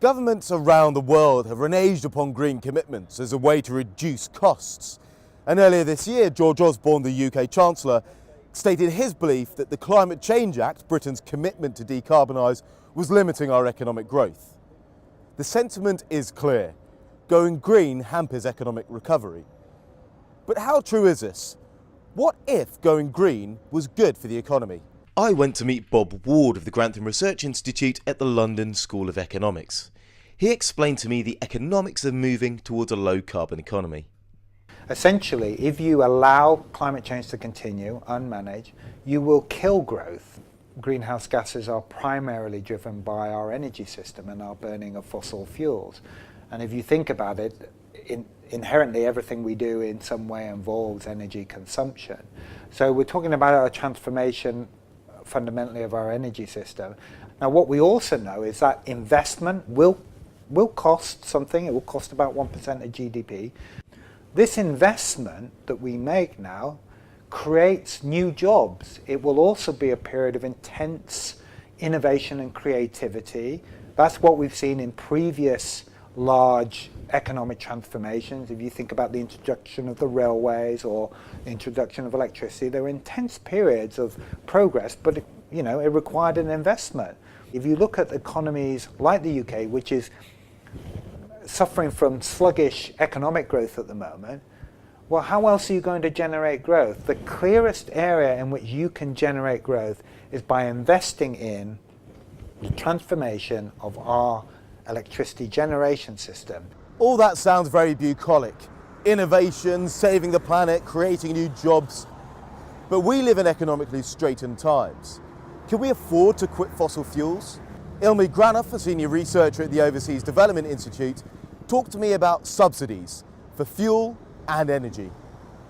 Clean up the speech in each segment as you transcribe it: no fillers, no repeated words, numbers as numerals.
Governments around the world have reneged upon green commitments as a way to reduce costs. And earlier this year, George Osborne, the UK Chancellor, stated his belief that the Climate Change Act, Britain's commitment to decarbonise, was limiting our economic growth. The sentiment is clear. Going green hampers economic recovery. But how true is this? What if going green was good for the economy? I went to meet Bob Ward of the Grantham Research Institute at the London School of Economics. He explained to me the economics of moving towards a low-carbon economy. Essentially, if you allow climate change to continue unmanaged, you will kill growth. Greenhouse gases are primarily driven by our energy system and our burning of fossil fuels. And if you think about it, inherently everything we do in some way involves energy consumption. So we're talking about a transformation fundamentally of our energy system. Now what we also know is that investment will cost something. It will cost about 1% of GDP. This investment that we make now creates new jobs. It will also be a period of intense innovation and creativity. That's what we've seen in previous large economic transformations. If you think about the introduction of the railways or the introduction of electricity, there were intense periods of progress, but it required an investment. If you look at economies like the UK, which is suffering from sluggish economic growth at the moment, well, how else are you going to generate growth? The clearest area in which you can generate growth is by investing in the transformation of our electricity generation system. All that sounds very bucolic. Innovation, saving the planet, creating new jobs. But we live in economically straitened times. Can we afford to quit fossil fuels? Ilmi Granoff, a senior researcher at the Overseas Development Institute, talked to me about subsidies for fuel and energy.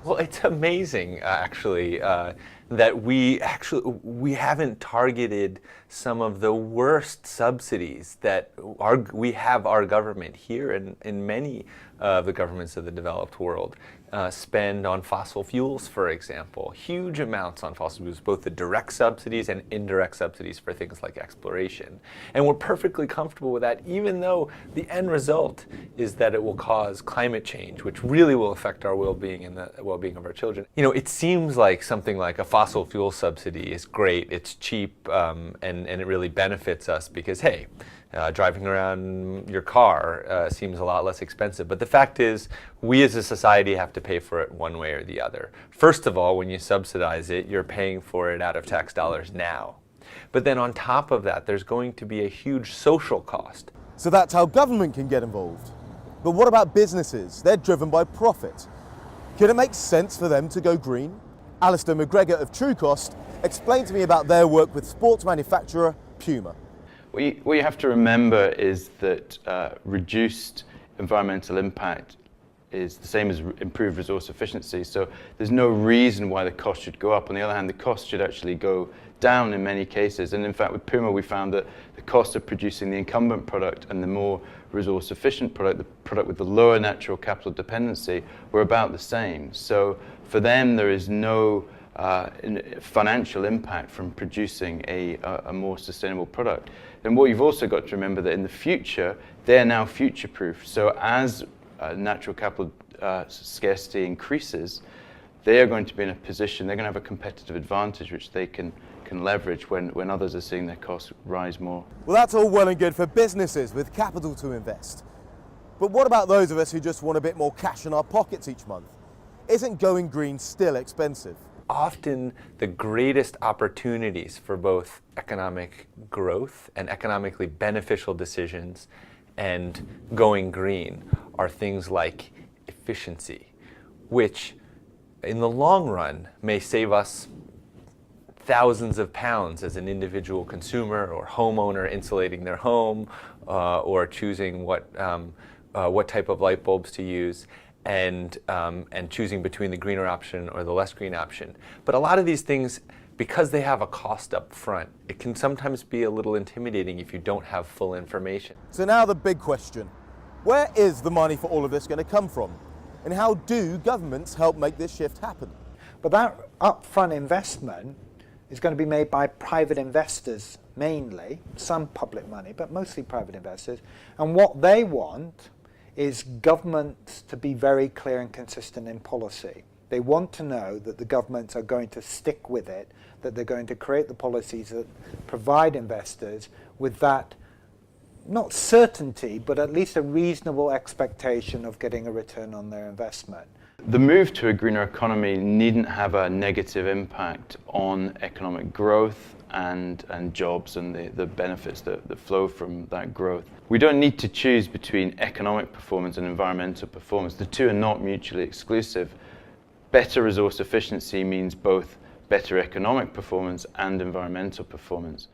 Well, it's amazing, actually, that we haven't targeted some of the worst subsidies that we have our government here and in many of the governments of the developed world spend on fossil fuels, for example. Huge amounts on fossil fuels, both the direct subsidies and indirect subsidies for things like exploration. And we're perfectly comfortable with that, even though the end result is that it will cause climate change, which really will affect our well-being and the well-being of our children. You know, it seems like something like a fossil fuel subsidy is great, it's cheap, and it really benefits us because, hey, driving around your car seems a lot less expensive. But the fact is, we as a society have to pay for it one way or the other. First of all, when you subsidize it, you're paying for it out of tax dollars now. But then on top of that, there's going to be a huge social cost. So that's how government can get involved. But what about businesses? They're driven by profit. Can it make sense for them to go green? Alistair McGregor of Truecost explained to me about their work with sports manufacturer Puma. What you have to remember is that reduced environmental impact is the same as improved resource efficiency, so there's no reason why the cost should go up. On the other hand, the cost should actually go down in many cases, and in fact with Puma we found that the cost of producing the incumbent product and the more resource efficient product, the product with the lower natural capital dependency, were about the same. So for them there is no financial impact from producing a more sustainable product. And what you've also got to remember that in the future, they're now future-proof. So as natural capital scarcity increases, they are going to be in a position, they're going to have a competitive advantage which they can leverage when others are seeing their costs rise more. Well, that's all well and good for businesses with capital to invest. But what about those of us who just want a bit more cash in our pockets each month? Isn't going green still expensive? Often the greatest opportunities for both economic growth and economically beneficial decisions and going green are things like efficiency, which in the long run may save us thousands of pounds as an individual consumer or homeowner insulating their home or choosing what type of light bulbs to use. And choosing between the greener option or the less green option. But a lot of these things, because they have a cost up front, it can sometimes be a little intimidating if you don't have full information. So now the big question. Where is the money for all of this going to come from? And how do governments help make this shift happen? But that upfront investment is going to be made by private investors mainly, some public money, but mostly private investors. And what they want is governments to be very clear and consistent in policy. They want to know that the governments are going to stick with it, that they're going to create the policies that provide investors with that, not certainty, but at least a reasonable expectation of getting a return on their investment. The move to a greener economy needn't have a negative impact on economic growth and jobs and the benefits that flow from that growth. We don't need to choose between economic performance and environmental performance. The two are not mutually exclusive. Better resource efficiency means both better economic performance and environmental performance.